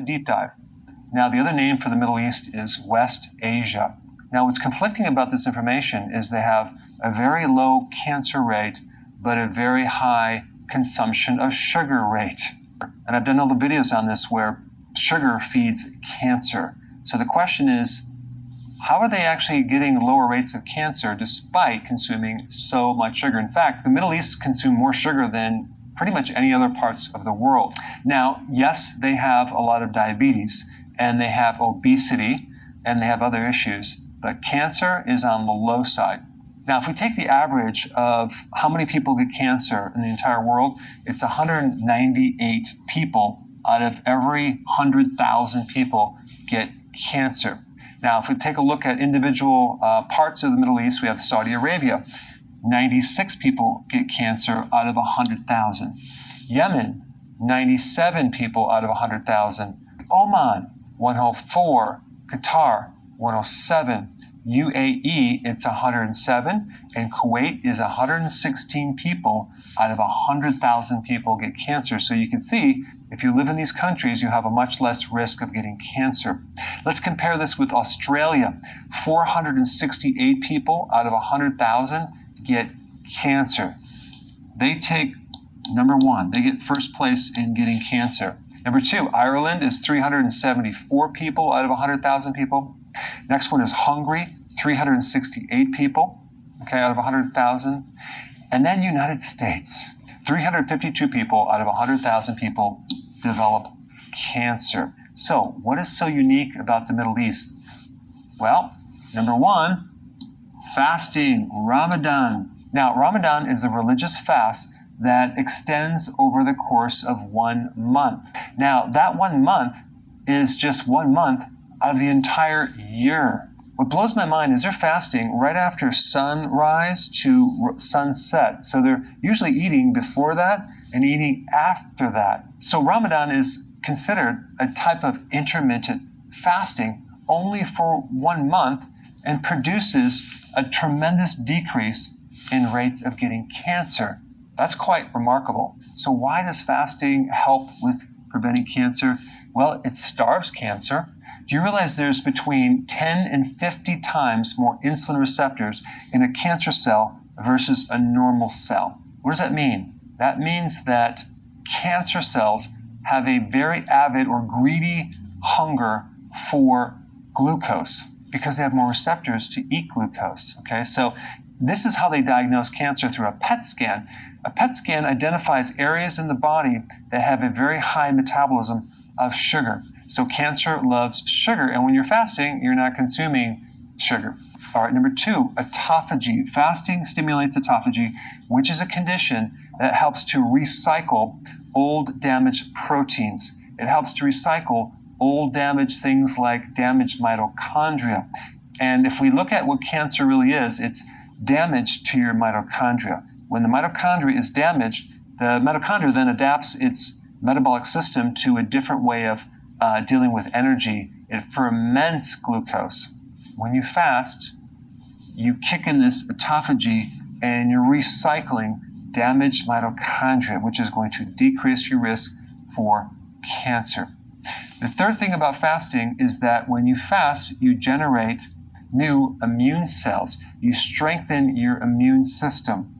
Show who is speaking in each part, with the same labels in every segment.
Speaker 1: a deep dive. Now, the other name for the Middle East is West Asia. Now, what's conflicting about this information is they have a very low cancer rate, but a very high consumption of sugar rate. And I've done all the videos on this where sugar feeds cancer. So the question is, how are they actually getting lower rates of cancer despite consuming so much sugar? In fact, the Middle East consume more sugar than pretty much any other parts of the world. Now, yes, they have a lot of diabetes, and they have obesity, and they have other issues, but cancer is on the low side. Now, if we take the average of how many people get cancer in the entire world, it's 198 people out of every 100,000 people get cancer. Now, if we take a look at individual parts of the Middle East, we have Saudi Arabia. 96 people get cancer out of 100,000. Yemen, 97 people out of 100,000. Oman, 104. Qatar, 107. UAE, it's 107. And Kuwait is 116 people out of 100,000 people get cancer. So you can see, if you live in these countries, you have a much less risk of getting cancer. Let's compare this with Australia. 468 people out of 100,000 get cancer. They take number one. They get first place in getting cancer. Number two, Ireland is 374 people out of 100,000 people. Next one is Hungary, 368 people, okay, out of 100,000. And then United States, 352 people out of 100,000 people develop cancer. So what is so unique about the Middle East? Well, number one, fasting, Ramadan. Now, Ramadan is a religious fast that extends over the course of 1 month. Now, that 1 month is just 1 month out of the entire year. What blows my mind is they're fasting right after sunrise to sunset. So they're usually eating before that and eating after that. So Ramadan is considered a type of intermittent fasting only for 1 month and produces a tremendous decrease in rates of getting cancer. That's quite remarkable. So why does fasting help with preventing cancer? Well, it starves cancer. Do you realize there's between 10 and 50 times more insulin receptors in a cancer cell versus a normal cell? What does that mean? That means that cancer cells have a very avid or greedy hunger for glucose because they have more receptors to eat glucose. Okay, so this is how they diagnose cancer through a PET scan. A PET scan identifies areas in the body that have a very high metabolism of sugar. So cancer loves sugar, and when you're fasting, you're not consuming sugar. All right, number two, autophagy. Fasting stimulates autophagy, which is a condition that helps to recycle old damaged proteins. It helps to recycle old damaged things like damaged mitochondria. And if we look at what cancer really is, it's damage to your mitochondria. When the mitochondria is damaged, the mitochondria then adapts its metabolic system to a different way of dealing with energy. It ferments glucose. When you fast, you kick in this autophagy and you're recycling damaged mitochondria, which is going to decrease your risk for cancer. The third thing about fasting is that when you fast, you generate new immune cells. You strengthen your immune system.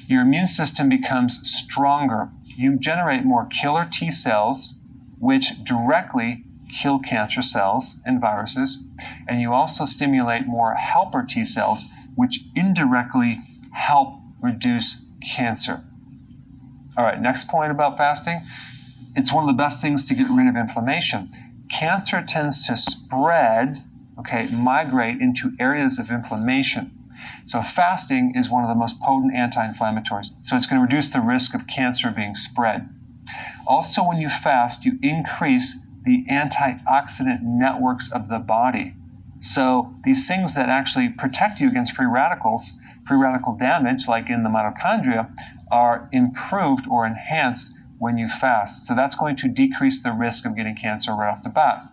Speaker 1: Your immune system becomes stronger. You generate more killer T cells, which directly kill cancer cells and viruses. And you also stimulate more helper T cells, which indirectly help reduce cancer. All right, next point about fasting. It's one of the best things to get rid of inflammation. Cancer tends to spread, migrate into areas of inflammation. So fasting is one of the most potent anti-inflammatories. So it's going to reduce the risk of cancer being spread. Also, when you fast, you increase the antioxidant networks of the body. So these things that actually protect you against free radical damage, like in the mitochondria, are improved or enhanced when you fast. So that's going to decrease the risk of getting cancer right off the bat.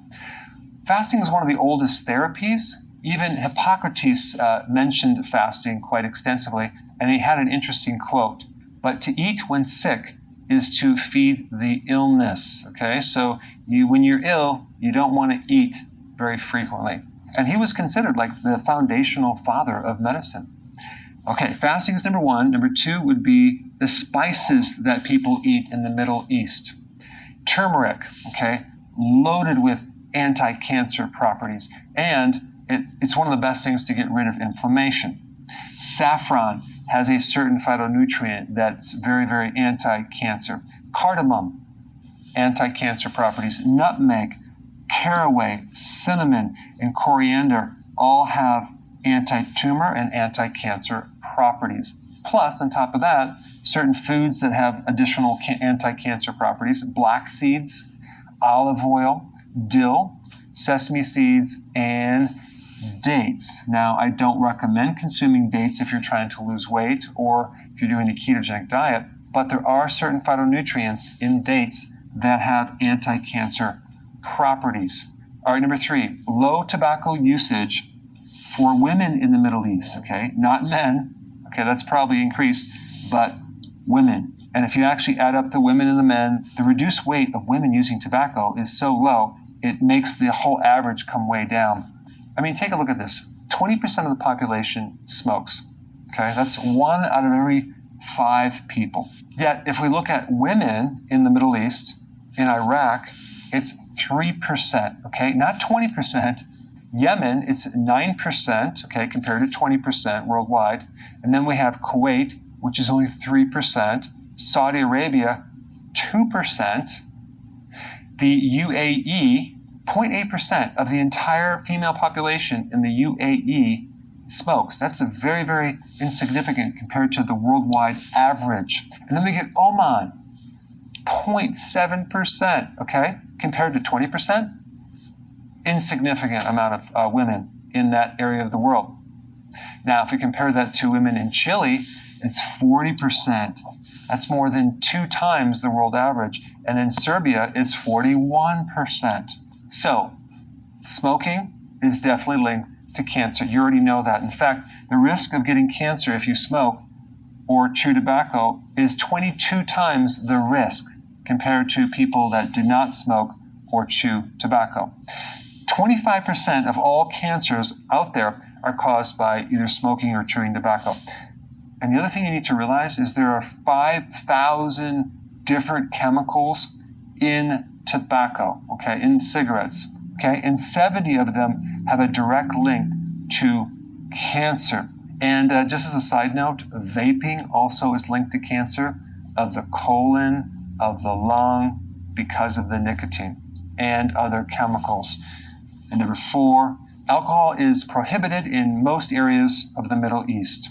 Speaker 1: Fasting is one of the oldest therapies. Even Hippocrates mentioned fasting quite extensively, and he had an interesting quote. But to eat when sick is to feed the illness. Okay, so when you're ill, you don't want to eat very frequently. And he was considered like the foundational father of medicine. Okay, fasting is number one. Number two would be the spices that people eat in the Middle East. Turmeric, okay, loaded with anti-cancer properties, and it's one of the best things to get rid of inflammation. Saffron has a certain phytonutrient that's very, very anti-cancer. Cardamom, anti-cancer properties. Nutmeg, caraway, cinnamon, and coriander all have anti-tumor and anti-cancer properties. Plus, on top of that, certain foods that have additional anti-cancer properties: black seeds, olive oil, dill, sesame seeds, and dates. Now, I don't recommend consuming dates if you're trying to lose weight or if you're doing a ketogenic diet, but there are certain phytonutrients in dates that have anti-cancer properties. All right, number three, low tobacco usage for women in the Middle East, okay? Not men, okay, that's probably increased, but women. And if you actually add up the women and the men, the reduced weight of women using tobacco is so low, it makes the whole average come way down. I mean, take a look at this. 20% of the population smokes, okay? That's 1 out of every 5 people. Yet, if we look at women in the Middle East, in Iraq, it's 3%, okay? Not 20%. Yemen, it's 9%, okay, compared to 20% worldwide. And then we have Kuwait, which is only 3%. Saudi Arabia, 2%. The UAE, 0.8% of the entire female population in the UAE smokes. That's a very, very insignificant compared to the worldwide average. And then we get Oman, 0.7%, okay, compared to 20%. Insignificant amount of women in that area of the world. Now, if we compare that to women in Chile, it's 40%. That's more than 2 times the world average. And in Serbia, it's 41%. So, smoking is definitely linked to cancer. You already know that. In fact, the risk of getting cancer if you smoke or chew tobacco is 22 times the risk compared to people that do not smoke or chew tobacco. 25% of all cancers out there are caused by either smoking or chewing tobacco. And the other thing you need to realize is there are 5,000 different chemicals in tobacco, okay, in cigarettes, okay, and 70 of them have a direct link to cancer. And just as a side note, vaping also is linked to cancer of the colon, of the lung, because of the nicotine and other chemicals. And number 4, alcohol is prohibited in most areas of the Middle East.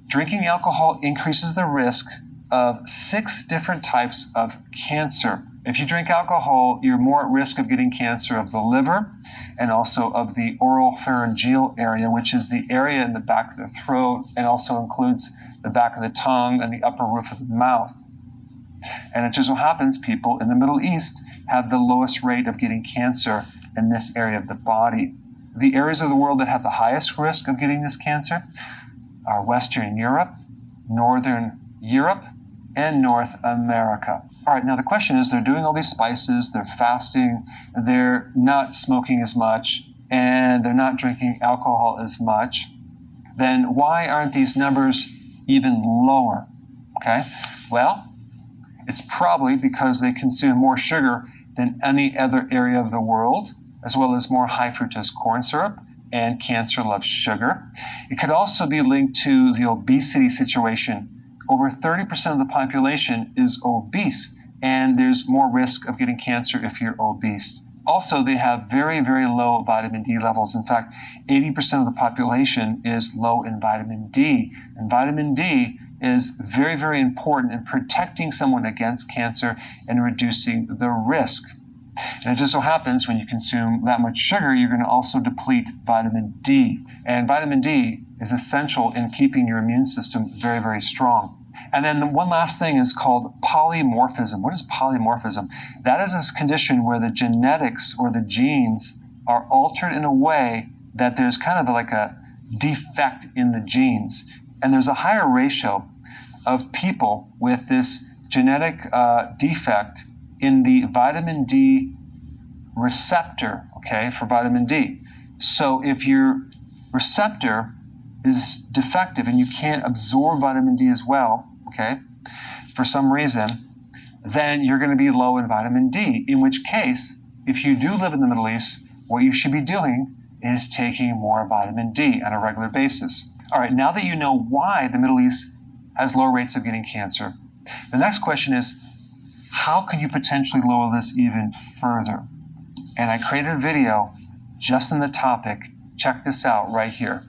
Speaker 1: Drinking alcohol increases the risk of 6 different types of cancer. If you drink alcohol, you're more at risk of getting cancer of the liver and also of the oropharyngeal area, which is the area in the back of the throat and also includes the back of the tongue and the upper roof of the mouth. And it just so happens people in the Middle East have the lowest rate of getting cancer in this area of the body. The areas of the world that have the highest risk of getting this cancer are Western Europe, Northern Europe, and North America. All right, now the question is, they're doing all these spices, they're fasting, they're not smoking as much, and they're not drinking alcohol as much. Then why aren't these numbers even lower? Okay, well, it's probably because they consume more sugar than any other area of the world, as well as more high fructose corn syrup, and cancer loves sugar. It could also be linked to the obesity situation. Over 30% of the population is obese, and there's more risk of getting cancer if you're obese. Also, they have very, very low vitamin D levels. In fact, 80% of the population is low in vitamin D. And vitamin D is very, very important in protecting someone against cancer and reducing the risk. And it just so happens when you consume that much sugar, you're going to also deplete vitamin D. And vitamin D is essential in keeping your immune system very, very strong. And then the one last thing is called polymorphism. What is polymorphism? That is this condition where the genetics or the genes are altered in a way that there's kind of like a defect in the genes. And there's a higher ratio of people with this genetic defect in the vitamin D receptor, okay, for vitamin D. So if your receptor is defective and you can't absorb vitamin D as well, okay, for some reason, then you're going to be low in vitamin D, in which case, if you do live in the Middle East, what you should be doing is taking more vitamin D on a regular basis. All right, now that you know why the Middle East has low rates of getting cancer, the next question is, how can you potentially lower this even further? And I created a video just on the topic. Check this out right here.